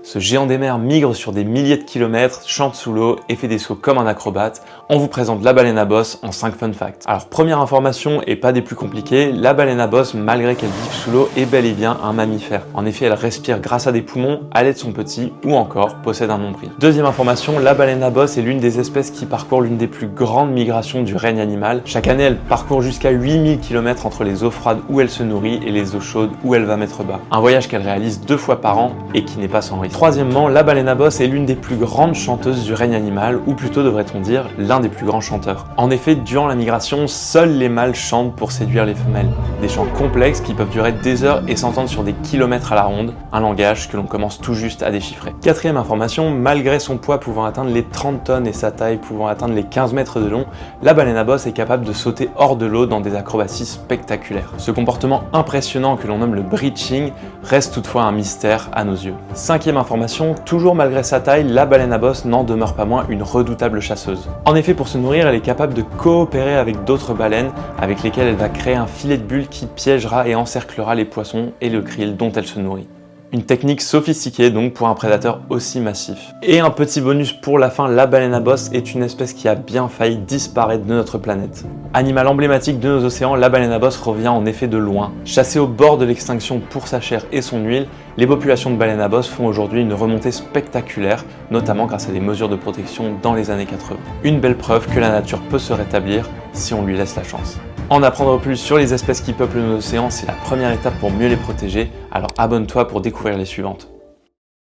Ce géant des mers migre sur des milliers de kilomètres, chante sous l'eau et fait des sauts comme un acrobate. On vous présente la baleine à bosse en 5 fun facts. Alors première information et pas des plus compliquées, la baleine à bosse, malgré qu'elle vive sous l'eau, est bel et bien un mammifère. En effet, elle respire grâce à des poumons, allait de son petit ou encore possède un nombril. Deuxième information, la baleine à bosse est l'une des espèces qui parcourt l'une des plus grandes migrations du règne animal. Chaque année, elle parcourt jusqu'à 8000 km entre les eaux froides où elle se nourrit et les eaux chaudes où elle va mettre bas. Un voyage qu'elle réalise 2 fois par an et qui n'est pas sans risque. Troisièmement, la baleine à bosse est l'une des plus grandes chanteuses du règne animal, ou plutôt devrait-on dire l'un des plus grands chanteurs. En effet, durant la migration, seuls les mâles chantent pour séduire les femelles. Des chants complexes qui peuvent durer des heures et s'entendre sur des kilomètres à la ronde, un langage que l'on commence tout juste à déchiffrer. Quatrième information, malgré son poids pouvant atteindre les 30 tonnes et sa taille pouvant atteindre les 15 mètres de long, la baleine à bosse est capable de sauter hors de l'eau dans des acrobaties spectaculaires. Ce comportement impressionnant que l'on nomme le breaching reste toutefois un mystère à nos yeux. Cinquième information, toujours malgré sa taille, la baleine à bosse n'en demeure pas moins une redoutable chasseuse. En effet, pour se nourrir, elle est capable de coopérer avec d'autres baleines avec lesquelles elle va créer un filet de bulles qui piégera et encerclera les poissons et le krill dont elle se nourrit. Une technique sophistiquée donc pour un prédateur aussi massif. Et un petit bonus pour la fin, la baleine à bosse est une espèce qui a bien failli disparaître de notre planète. Animal emblématique de nos océans, la baleine à bosse revient en effet de loin. Chassée au bord de l'extinction pour sa chair et son huile, les populations de baleines à bosse font aujourd'hui une remontée spectaculaire, notamment grâce à des mesures de protection dans les années 80. Une belle preuve que la nature peut se rétablir si on lui laisse la chance. En apprendre plus sur les espèces qui peuplent nos océans, c'est la première étape pour mieux les protéger, alors abonne-toi pour découvrir les suivantes.